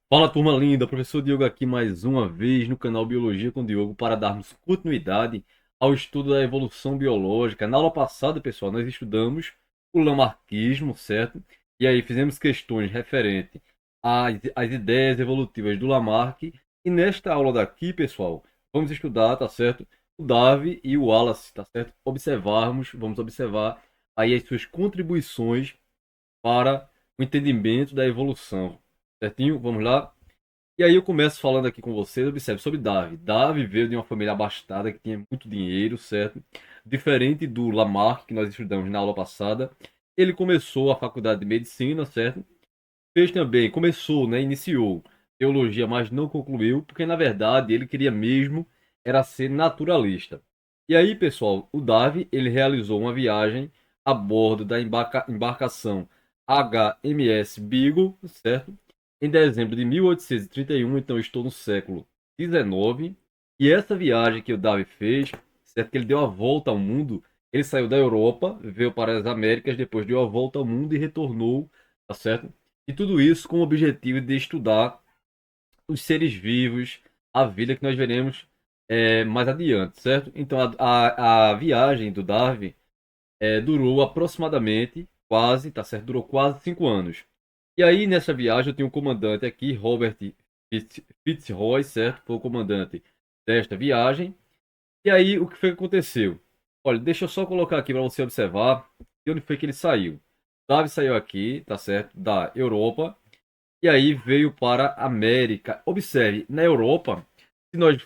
Fala, turma linda, professor Diogo aqui mais uma vez no canal Biologia com Diogo para darmos continuidade ao estudo da evolução biológica. Na aula passada, pessoal, nós estudamos o Lamarckismo, certo? E aí fizemos questões referentes às ideias evolutivas do Lamarck. E nesta aula daqui, pessoal, vamos estudar, tá certo? O Darwin e o Wallace, tá certo? Vamos observar aí as suas contribuições para o entendimento da evolução. Certinho? Vamos lá? E aí eu começo falando aqui com vocês, observe, sobre Darwin. Darwin veio de uma família abastada que tinha muito dinheiro, certo? Diferente do Lamarck, que nós estudamos na aula passada. Ele começou a faculdade de medicina, certo? Fez também, começou, né? Iniciou teologia, mas não concluiu, porque na verdade ele queria mesmo era ser naturalista. E aí, pessoal, o Darwin, ele realizou uma viagem a bordo da embarcação HMS Beagle, certo? Em dezembro de 1831, então estou no século XIX. E essa viagem que o Darwin fez, certo? Que ele deu a volta ao mundo, ele saiu da Europa, veio para as Américas, depois deu a volta ao mundo e retornou, tá certo? E tudo isso com o objetivo de estudar os seres vivos, a vida que nós veremos mais adiante, certo? Então a viagem do Darwin durou aproximadamente quase, tá certo? Durou quase 5 anos. E aí nessa viagem eu tenho um comandante aqui, Robert Fitzroy, certo? Foi o comandante desta viagem. E aí o que foi que aconteceu? Olha, deixa eu só colocar aqui para você observar de onde foi que ele saiu. Darwin saiu aqui, tá certo? Da Europa e aí veio para a América. Observe, na Europa, se nós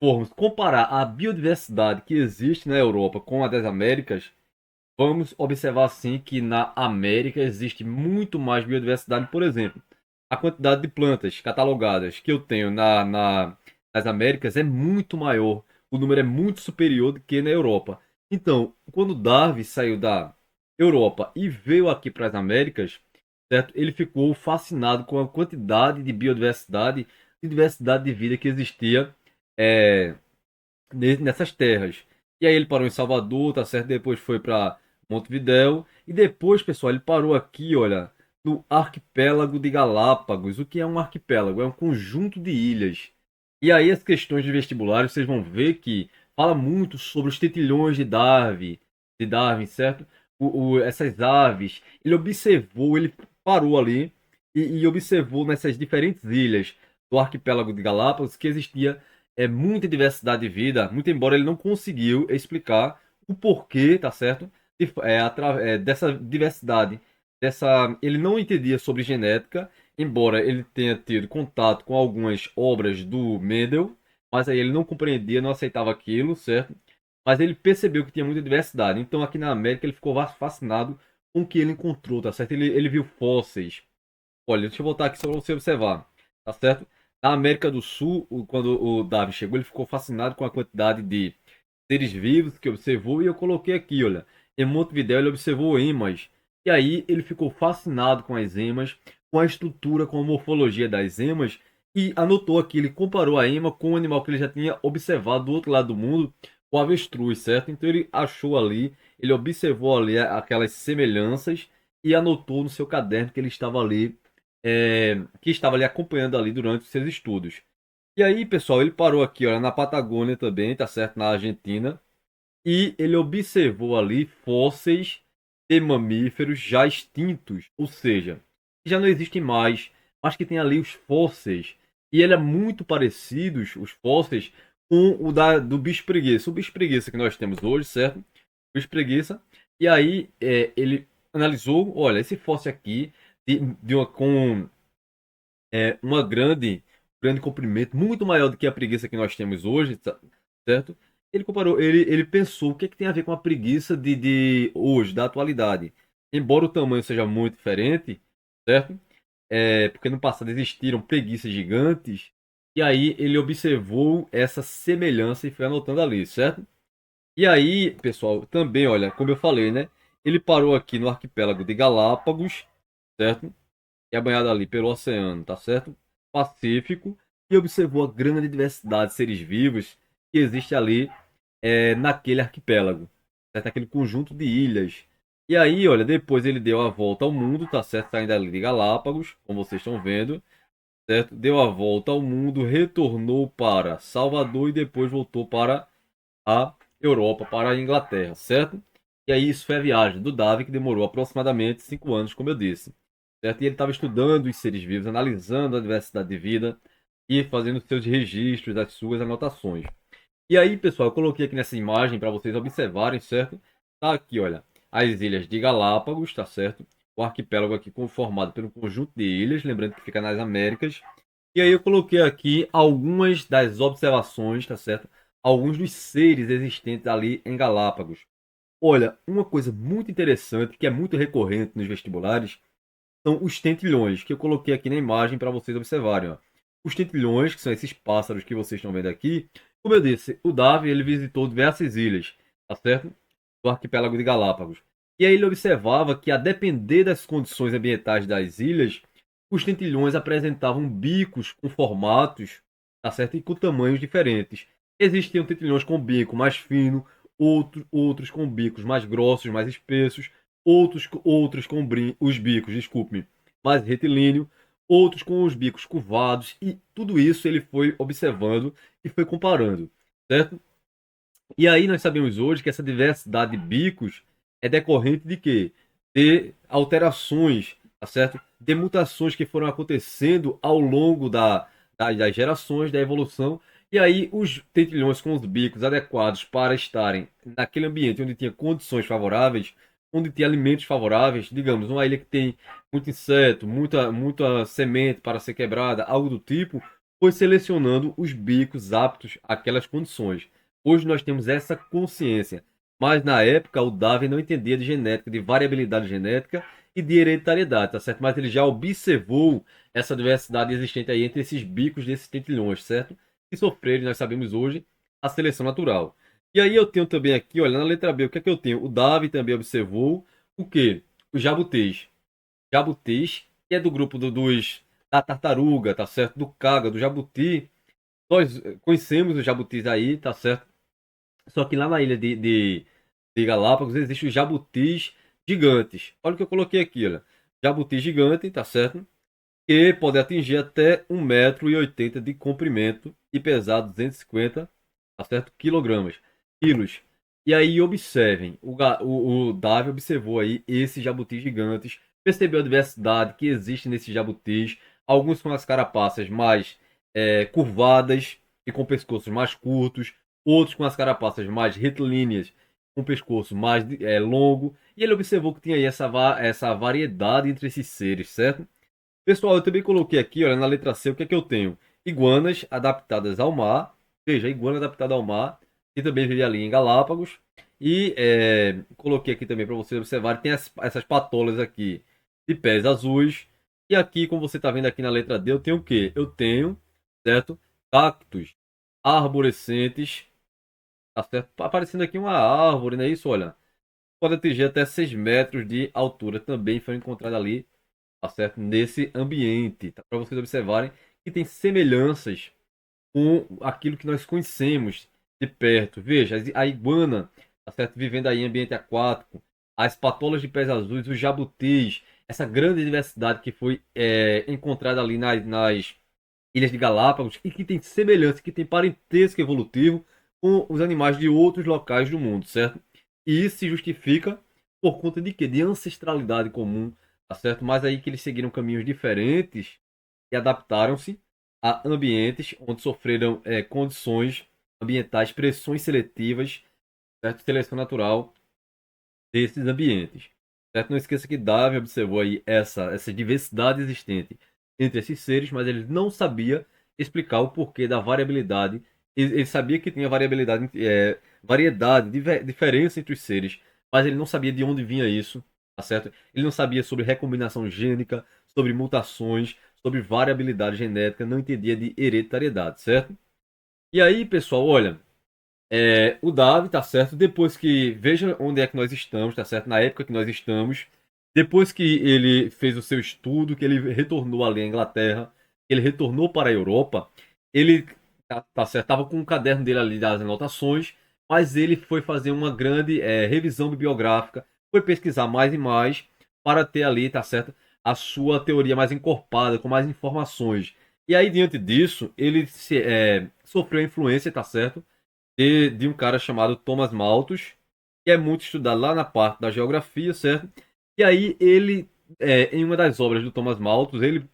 formos comparar a biodiversidade que existe na Europa com a das Américas, vamos observar assim que na América existe muito mais biodiversidade. Por exemplo, a quantidade de plantas catalogadas que eu tenho nas Américas é muito maior. O número é muito superior do que na Europa. Então, quando Darwin saiu da Europa e veio aqui para as Américas, certo? Ele ficou fascinado com a quantidade de biodiversidade e diversidade de vida que existia é, nessas terras. E aí ele parou em Salvador, tá certo? Depois foi para Montevidéu. E depois, pessoal, ele parou aqui, olha, no arquipélago de Galápagos. O que é um arquipélago? É um conjunto de ilhas. E aí as questões de vestibular, vocês vão ver que fala muito sobre os tetilhões de Darwin, certo? Essas aves. Ele observou, ele parou ali e observou nessas diferentes ilhas do arquipélago de Galápagos que existia muita diversidade de vida, muito embora ele não conseguiu explicar o porquê, tá certo? Dessa diversidade, ele não entendia sobre genética, embora ele tenha tido contato com algumas obras do Mendel, mas aí ele não compreendia, não aceitava aquilo, certo? Mas ele percebeu que tinha muita diversidade. Então aqui na América ele ficou fascinado com o que ele encontrou, tá certo? Ele viu fósseis. Olha, deixa eu voltar aqui só para você observar, tá certo? Na América do Sul, quando o Darwin chegou, ele ficou fascinado com a quantidade de seres vivos que observou, e eu coloquei aqui, olha, em Montevidéu ele observou emas, e aí ele ficou fascinado com as emas, com a estrutura, com a morfologia das emas, e anotou aqui, ele comparou a ema com o animal que ele já tinha observado do outro lado do mundo, o avestruz, certo? Então ele achou ali, ele observou ali aquelas semelhanças e anotou no seu caderno que ele estava ali que estava ali acompanhando ali durante os seus estudos. E aí, pessoal, ele parou aqui, olha, na Patagônia também, tá certo, na Argentina, e ele observou ali fósseis de mamíferos já extintos, ou seja, que já não existem mais, mas que tem ali os fósseis. E ele é muito parecidos, os fósseis, com o do bicho preguiça. O bicho preguiça que nós temos hoje, certo? O bicho preguiça. E aí ele analisou, olha, esse fóssil aqui com uma grande comprimento, muito maior do que a preguiça que nós temos hoje, certo? Ele comparou, ele pensou o que, é que tem a ver com a preguiça de hoje, da atualidade. Embora o tamanho seja muito diferente, certo? Porque no passado existiram preguiças gigantes, e aí ele observou essa semelhança e foi anotando ali, certo? E aí, pessoal, também, olha, como eu falei, né? Ele parou aqui no arquipélago de Galápagos, certo? Que é banhado ali pelo oceano, tá certo? Pacífico, e observou a grande diversidade de seres vivos que existe ali naquele arquipélago, certo? Aquele conjunto de ilhas. E aí, olha, depois ele deu a volta ao mundo, tá certo? Saindo ali de Galápagos, como vocês estão vendo, certo? Deu a volta ao mundo, retornou para Salvador e depois voltou para a Europa, para a Inglaterra, certo? E aí isso foi a viagem do Darwin, que demorou aproximadamente 5 anos, como eu disse, certo? E ele estava estudando os seres vivos, analisando a diversidade de vida e fazendo seus registros, as suas anotações. E aí, pessoal, eu coloquei aqui nessa imagem para vocês observarem, certo? Tá aqui, olha, as ilhas de Galápagos, tá certo? O arquipélago aqui formado por um conjunto de ilhas, lembrando que fica nas Américas. E aí eu coloquei aqui algumas das observações, tá certo? Alguns dos seres existentes ali em Galápagos. Olha, uma coisa muito interessante, que é muito recorrente nos vestibulares, são os tentilhões, que eu coloquei aqui na imagem para vocês observarem. Ó. Os tentilhões, que são esses pássaros que vocês estão vendo aqui, como eu disse, o Darwin ele visitou diversas ilhas, tá certo? Do arquipélago de Galápagos. E aí ele observava que, a depender das condições ambientais das ilhas, os tentilhões apresentavam bicos com formatos, tá certo? E com tamanhos diferentes. Existiam tentilhões com bico mais fino, outros com bicos mais grossos, mais espessos, outros com os bicos, desculpe-me, mais retilíneo, outros com os bicos curvados, e tudo isso ele foi observando e foi comparando, certo? E aí nós sabemos hoje que essa diversidade de bicos é decorrente de quê? De alterações, tá certo? De mutações que foram acontecendo ao longo das gerações, da evolução. E aí os tentilhões com os bicos adequados para estarem naquele ambiente onde tinha condições favoráveis, onde tinha alimentos favoráveis, digamos, uma ilha que tem muito inseto, muita semente para ser quebrada, algo do tipo, foi selecionando os bicos aptos àquelas condições. Hoje nós temos essa consciência, mas na época o Darwin não entendia de genética, de variabilidade genética e de hereditariedade, tá certo? Mas ele já observou essa diversidade existente aí entre esses bicos desses tentilhões, certo? Que sofreram, nós sabemos hoje, a seleção natural. E aí eu tenho também aqui, olha, na letra B, o que é que eu tenho? O Darwin também observou o quê? Os jabutis. Jabutis, que é do grupo da tartaruga, tá certo? Do caga, do jabuti. Nós conhecemos os jabutis aí, tá certo? Só que lá na ilha de Galápagos existem os jabutis gigantes. Olha o que eu coloquei aqui, olha. Jabuti gigante, tá certo? Que pode atingir até 1,80 m de comprimento e pesar 250, tá certo? Quilos. E aí observem, o Davi observou aí esses jabutis gigantes, percebeu a diversidade que existe nesses jabutis, alguns com as carapaças mais curvadas e com pescoços mais curtos, outros com as carapaças mais retilíneas, com pescoço mais longo, e ele observou que tinha aí essa variedade entre esses seres, certo? Pessoal, eu também coloquei aqui, olha, na letra C, o que é que eu tenho? Iguanas adaptadas ao mar. Veja, iguana adaptada ao mar, que também vive ali em Galápagos. E coloquei aqui também para vocês observarem, tem essas patolas aqui de pés azuis. E aqui, como você está vendo aqui na letra D, eu tenho o quê? Eu tenho, certo? Cactos arborescentes, tá certo? Aparecendo aqui uma árvore, não é isso? Olha, pode atingir até 6 metros de altura. Também foi encontrado ali, tá certo? Nesse ambiente, tá? Para vocês observarem que tem semelhanças com aquilo que nós conhecemos de perto. Veja, a iguana, tá certo? Vivendo aí em ambiente aquático, as patolas de pés azuis, os jabutis, essa grande diversidade que foi encontrada ali nas Ilhas de Galápagos e que tem semelhança, que tem parentesco evolutivo com os animais de outros locais do mundo, certo? E isso se justifica por conta de quê? De ancestralidade comum, tá certo? Mas aí que eles seguiram caminhos diferentes e adaptaram-se a ambientes onde sofreram condições ambientais, pressões seletivas, certo? Seleção natural desses ambientes. Certo? Não esqueça que Darwin observou aí essa diversidade existente entre esses seres, mas ele não sabia explicar o porquê da variabilidade. Ele sabia que tinha variedade, diferença entre os seres, mas ele não sabia de onde vinha isso, tá certo? Ele não sabia sobre recombinação gênica, sobre mutações, sobre variabilidade genética, não entendia de hereditariedade, certo? E aí, pessoal, olha, o Davi, tá certo? Depois que. Veja onde é que nós estamos, tá certo? Na época que nós estamos. Depois que ele fez o seu estudo, que ele retornou ali à Inglaterra, ele retornou para a Europa, ele, tá certo? Tava com o caderno dele ali das anotações, mas ele foi fazer uma grande revisão bibliográfica, foi pesquisar mais e mais para ter ali, tá certo? A sua teoria mais encorpada, com mais informações. E aí, diante disso, ele sofreu a influência, tá certo? De um cara chamado Thomas Malthus, que é muito estudado lá na parte da geografia, certo? E aí ele, em uma das obras do Thomas Malthus, ele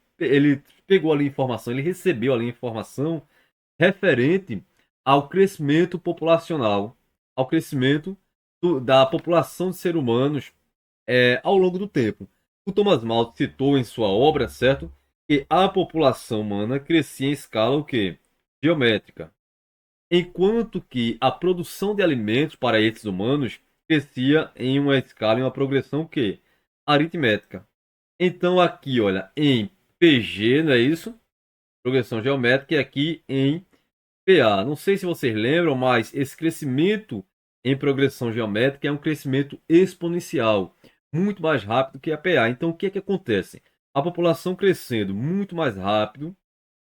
pegou ali informação, ele recebeu ali informação referente ao crescimento populacional, ao crescimento da população de seres humanos ao longo do tempo. O Thomas Malthus citou em sua obra, certo, que a população humana crescia em escala o quê? Geométrica, enquanto que a produção de alimentos para esses humanos crescia em uma escala, em uma progressão o quê? Aritmética. Então aqui, olha, em PG, não é isso? Progressão geométrica, e aqui em PA. Não sei se vocês lembram, mas esse crescimento em progressão geométrica é um crescimento exponencial, muito mais rápido que a PA. Então, o que é que acontece? A população crescendo muito mais rápido,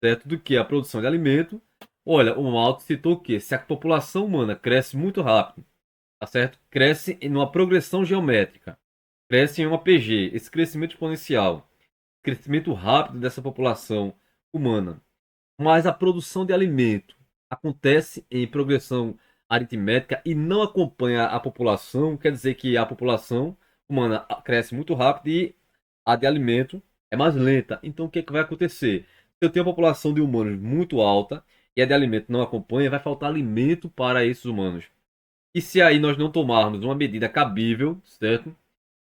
certo, do que a produção de alimento. Olha, o Malthus citou que se a população humana cresce muito rápido, tá certo? Cresce em uma progressão geométrica, cresce em uma PG, esse crescimento exponencial, crescimento rápido dessa população humana, mas a produção de alimento acontece em progressão aritmética e não acompanha a população, quer dizer que a população humana cresce muito rápido e a de alimento é mais lenta. Então o que, é que vai acontecer? Se eu tenho uma população de humanos muito alta e a de alimento não acompanha, vai faltar alimento para esses humanos. E se aí nós não tomarmos uma medida cabível, certo?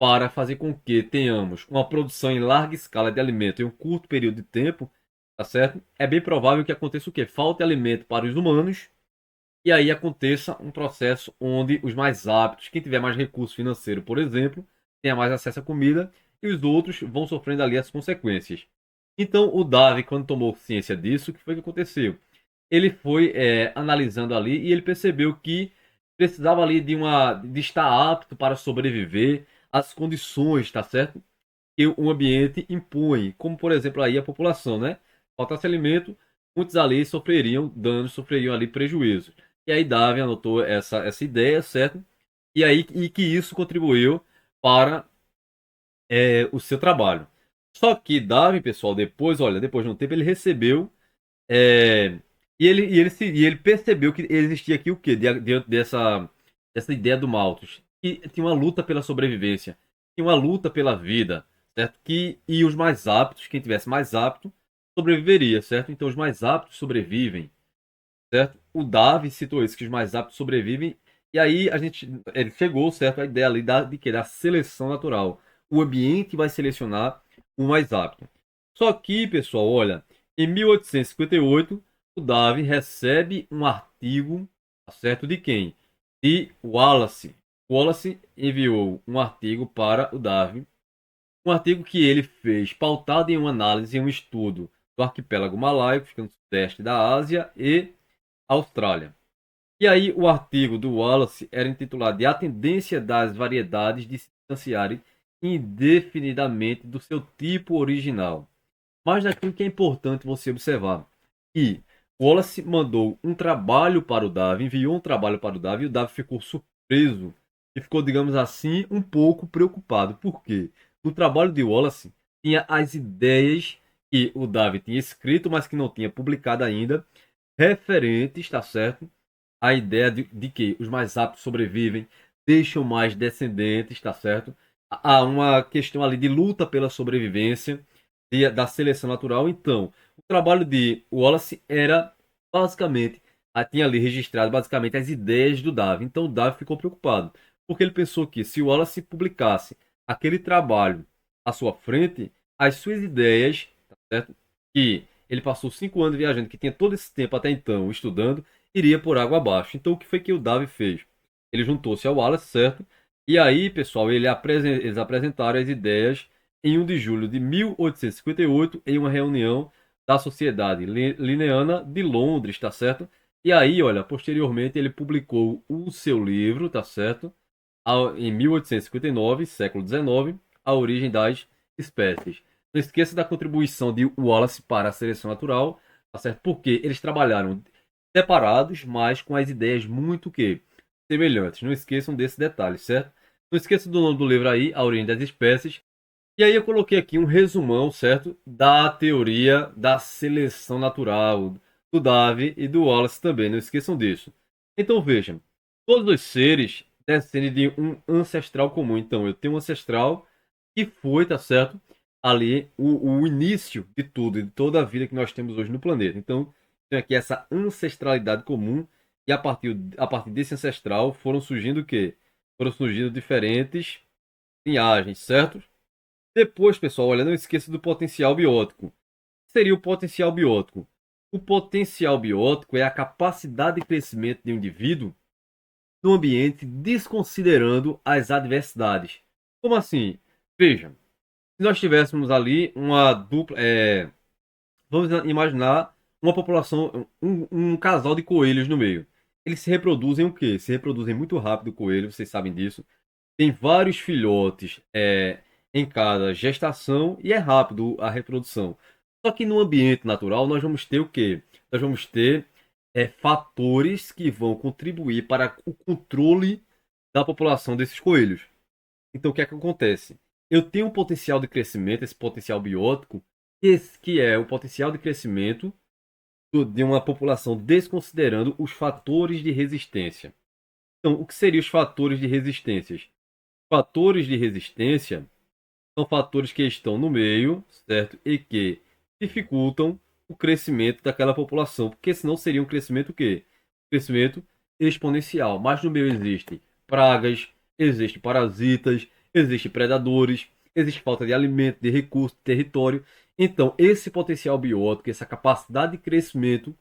Para fazer com que tenhamos uma produção em larga escala de alimento em um curto período de tempo, tá certo? É bem provável que aconteça o quê? Falte alimento para os humanos e aí aconteça um processo onde os mais aptos, quem tiver mais recurso financeiro, por exemplo, tenha mais acesso à comida e os outros vão sofrendo ali as consequências. Então, o Darwin, quando tomou ciência disso, o que foi que aconteceu? Ele foi analisando ali e ele percebeu que precisava ali de estar apto para sobreviver às condições, tá certo? Que o ambiente impõe, como por exemplo aí a população, né? Faltasse alimento, muitos ali sofreriam danos, sofreriam ali prejuízos. E aí Darwin anotou essa ideia, certo? E que isso contribuiu para o seu trabalho. Só que Darwin, pessoal, depois, olha, depois de um tempo ele recebeu é, e ele percebeu que existia aqui o quê? Diante dessa ideia do Malthus. Que tinha uma luta pela sobrevivência, tinha uma luta pela vida, certo? E os mais aptos, quem tivesse mais apto, sobreviveria, certo? Então os mais aptos sobrevivem, certo? O Darwin citou isso, que os mais aptos sobrevivem. E aí ele chegou, certo? A ideia ali de que da seleção natural. O ambiente vai selecionar o mais apto. Só que, pessoal, olha, em 1858, o Darwin recebe um artigo, tá certo? De quem? De Wallace. Wallace enviou um artigo para o Darwin, um artigo que ele fez pautado em uma análise e um estudo do arquipélago malaio, que fica no sudeste da Ásia e Austrália. E aí o artigo do Wallace era intitulado de A Tendência das Variedades de se distanciarem indefinidamente do seu tipo original. Mas daquilo que é importante você observar, que Wallace mandou um trabalho para o Darwin, enviou um trabalho para o Darwin, e o Darwin ficou surpreso e ficou, digamos assim, um pouco preocupado. Por quê? No trabalho de Wallace tinha as ideias que o Darwin tinha escrito, mas que não tinha publicado ainda, referentes, está certo? A ideia de que os mais aptos sobrevivem, deixam mais descendentes, está certo? Há uma questão ali de luta pela sobrevivência da seleção natural. Então, o trabalho de Wallace era basicamente, tinha ali registrado basicamente as ideias do Darwin. Então, o Darwin ficou preocupado, porque ele pensou que se o Wallace publicasse aquele trabalho à sua frente, as suas ideias, tá certo? Que ele passou 5 anos viajando, que tinha todo esse tempo até então estudando, iria por água abaixo. Então, o que foi que o Darwin fez? Ele juntou-se ao Wallace, certo? E aí, pessoal, eles apresentaram as ideias em 1 de julho de 1858, em uma reunião da Sociedade Linneana de Londres, tá certo? E aí, olha, posteriormente ele publicou o seu livro, tá certo? Em 1859, século XIX, A Origem das Espécies. Não esqueça da contribuição de Wallace para a seleção natural, tá certo? Porque eles trabalharam separados, mas com as ideias muito que semelhantes. Não esqueçam desse detalhe, certo? Não esqueça do nome do livro aí, A Origem das Espécies. E aí eu coloquei aqui um resumão, certo? Da teoria da seleção natural, do Darwin e do Wallace também, não esqueçam disso. Então vejam, todos os seres descendem de um ancestral comum. Então eu tenho um ancestral que foi, tá certo? Ali o início de tudo, de toda a vida que nós temos hoje no planeta. Então tem aqui essa ancestralidade comum e a partir desse ancestral foram surgindo o quê? Foram surgindo diferentes linhagens, certo? Depois, pessoal, olha, não esqueça do potencial biótico. O que seria o potencial biótico? O potencial biótico é a capacidade de crescimento de um indivíduo no ambiente desconsiderando as adversidades. Como assim? Veja, se nós tivéssemos ali uma dupla, vamos imaginar uma população, um casal de coelhos no meio. Eles se reproduzem o quê? Se reproduzem muito rápido, coelho, vocês sabem disso. Tem vários filhotes em cada gestação e é rápido a reprodução. Só que no ambiente natural nós vamos ter o quê? Nós vamos ter fatores que vão contribuir para o controle da população desses coelhos. Então o que é que acontece? Eu tenho um potencial de crescimento, esse potencial biótico, que é o potencial de crescimento de uma população desconsiderando os fatores de resistência. Então, o que seriam os fatores de resistência? Fatores de resistência são fatores que estão no meio, certo? E que dificultam o crescimento daquela população, porque senão seria um crescimento o quê? Crescimento exponencial. Mas no meio existem pragas, existem parasitas, existem predadores, existe falta de alimento, de recurso, de território. Então, esse potencial biótico, essa capacidade de crescimento,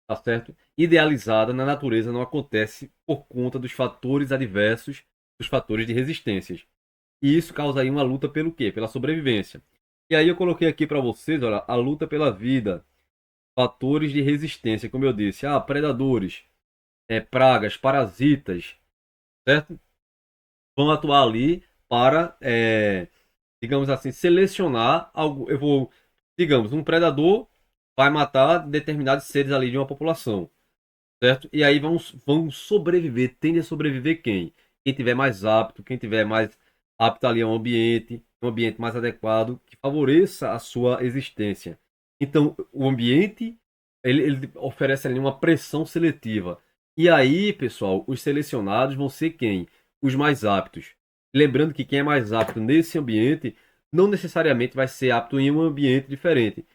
tá certo? Idealizada na natureza não acontece por conta dos fatores adversos, dos fatores de resistências. E isso causa aí uma luta pelo quê? Pela sobrevivência. E aí eu coloquei aqui para vocês, olha, a luta pela vida, fatores de resistência, como eu disse, predadores, pragas, parasitas, certo? Vão atuar ali para, digamos assim, selecionar algo. Eu vou, digamos, um predador vai matar determinados seres ali de uma população, certo? E aí vão sobreviver, tende a sobreviver quem? Quem tiver mais apto, quem tiver mais apto ali a um ambiente mais adequado, que favoreça a sua existência. Então, o ambiente, ele oferece ali uma pressão seletiva. E aí, pessoal, os selecionados vão ser quem? Os mais aptos. Lembrando que quem é mais apto nesse ambiente, não necessariamente vai ser apto em um ambiente diferente.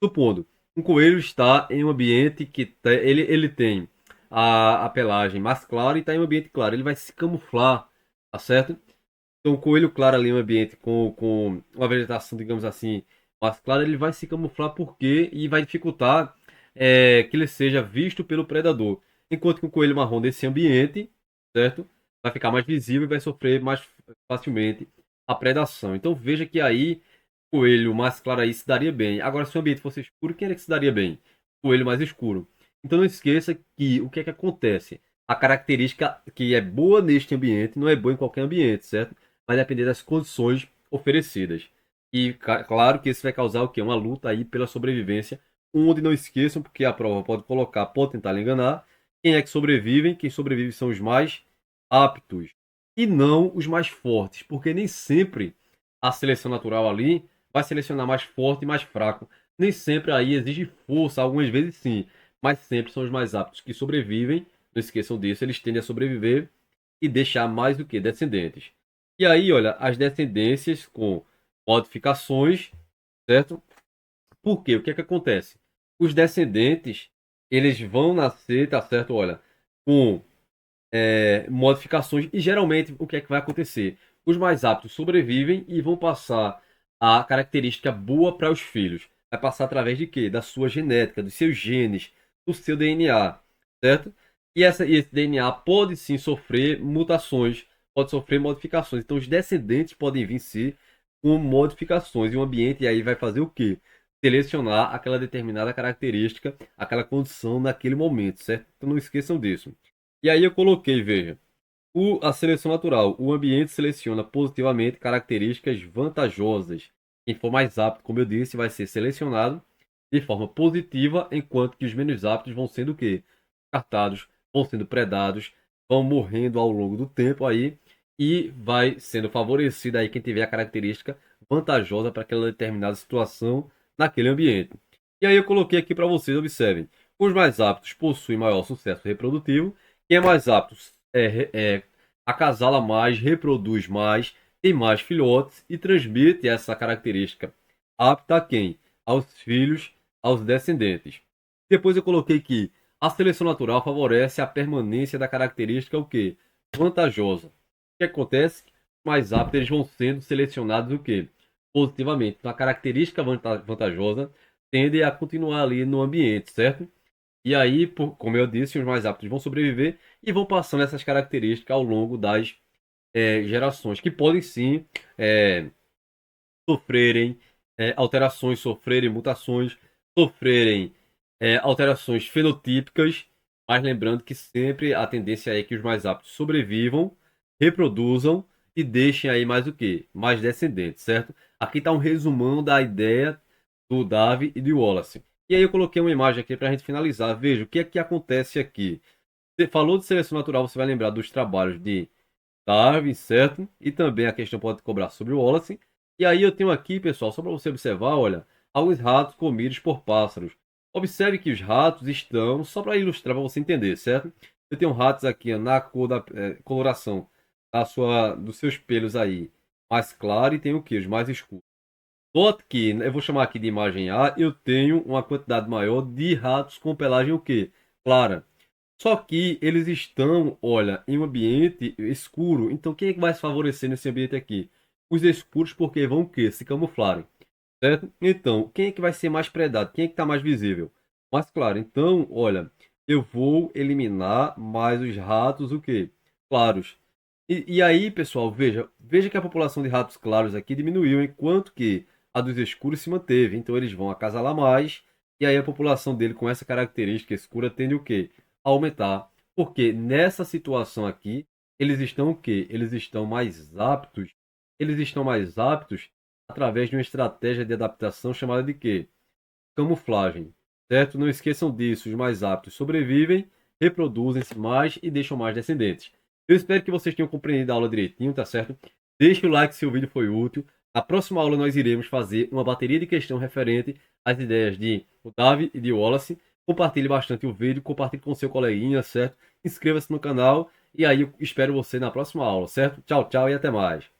Supondo, um coelho está em um ambiente que ele tem a pelagem mais clara e está em um ambiente claro. Ele vai se camuflar, tá certo? Então, o coelho claro ali em um ambiente com uma vegetação, digamos assim, mais clara, ele vai se camuflar porque e vai dificultar que ele seja visto pelo predador. Enquanto que o coelho marrom desse ambiente, certo? Vai ficar mais visível e vai sofrer mais facilmente a predação. Então, veja que aí o coelho mais claro aí se daria bem. Agora, se o ambiente fosse escuro, quem era que se daria bem? O coelho mais escuro. Então, não esqueça que o que é que acontece? A característica que é boa neste ambiente não é boa em qualquer ambiente, certo? Vai depender das condições oferecidas. E claro que isso vai causar o quê? Uma luta aí pela sobrevivência, onde não esqueçam, porque a prova pode colocar, pode tentar lhe enganar, quem é que sobrevivem, quem sobrevive são os mais aptos e não os mais fortes, porque nem sempre a seleção natural ali vai selecionar mais forte e mais fraco. Nem sempre aí exige força, algumas vezes sim, mas sempre são os mais aptos que sobrevivem. Não esqueçam disso, eles tendem a sobreviver e deixar mais do que descendentes. E aí, olha, as descendências com modificações, certo? Por quê? O que é que acontece? Os descendentes, eles vão nascer, tá certo? Olha, com modificações e geralmente o que é que vai acontecer? Os mais aptos sobrevivem e vão passar a característica boa para os filhos. Vai passar através de quê? Da sua genética, dos seus genes, do seu DNA, certo? E esse DNA pode sim sofrer mutações, pode sofrer modificações. Então os descendentes podem vir sim com modificações e o ambiente e aí vai fazer o quê? Selecionar aquela determinada característica, aquela condição naquele momento, certo? Então não esqueçam disso. E aí eu coloquei, veja, a seleção natural. O ambiente seleciona positivamente características vantajosas. Quem for mais apto, como eu disse, vai ser selecionado de forma positiva, enquanto que os menos aptos vão sendo o quê? Descartados, vão sendo predados, vão morrendo ao longo do tempo aí. e vai sendo favorecido aí quem tiver a característica vantajosa para aquela determinada situação naquele ambiente. E aí eu coloquei aqui para vocês, observem. Os mais aptos possuem maior sucesso reprodutivo. Quem é mais apto acasala mais, reproduz mais, tem mais filhotes e transmite essa característica apta a quem? Aos filhos, aos descendentes. Depois eu coloquei que a seleção natural favorece a permanência da característica o quê? Vantajosa. O que acontece? Mais aptos eles vão sendo selecionados o quê? Positivamente. Então a característica vantajosa tende a continuar ali no ambiente, certo? E aí, como eu disse, os mais aptos vão sobreviver e vão passando essas características ao longo das gerações, que podem sim sofrerem alterações, sofrerem mutações, sofrerem alterações fenotípicas, mas lembrando que sempre a tendência é que os mais aptos sobrevivam, reproduzam e deixem aí mais o quê? Mais descendentes, certo? Aqui está um resumão da ideia do Darwin e do Wallace. E aí eu coloquei uma imagem aqui para a gente finalizar. Veja o que é que acontece aqui. Você falou de seleção natural, você vai lembrar dos trabalhos de Darwin, certo? E também a questão pode cobrar sobre o Wallace. E aí eu tenho aqui, pessoal, só para você observar, olha, alguns ratos comidos por pássaros. Observe que os ratos estão, só para ilustrar, para você entender, certo? Eu tenho ratos aqui na cor da coloração dos seus pelos aí mais claro e tem o que? Os mais escuros. Note que, eu vou chamar aqui de imagem A, eu tenho uma quantidade maior de ratos com pelagem o quê? Clara. Só que eles estão, olha, em um ambiente escuro. Então quem é que vai se favorecer nesse ambiente aqui? Os escuros porque vão o quê? Se camuflarem, certo? Então, quem é que vai ser mais predado? Quem é que está mais visível? Mais claro. Então, olha, eu vou eliminar mais os ratos, o quê? Claros. E aí, pessoal, veja que a população de ratos claros aqui diminuiu, enquanto que a dos escuros se manteve. Então eles vão acasalar mais, e aí a população dele com essa característica escura tende o quê? A aumentar. Porque nessa situação aqui, eles estão o quê? Eles estão mais aptos. Eles estão mais aptos através de uma estratégia de adaptação chamada de quê? Camuflagem. Certo? Não esqueçam disso. Os mais aptos sobrevivem, reproduzem-se mais e deixam mais descendentes. Eu espero que vocês tenham compreendido a aula direitinho, tá certo? Deixe o like se o vídeo foi útil. Na próxima aula nós iremos fazer uma bateria de questão referente às ideias de Darwin e de Wallace. Compartilhe bastante o vídeo, compartilhe com seu coleguinha, certo? Inscreva-se no canal e aí eu espero você na próxima aula, certo? Tchau, tchau e até mais.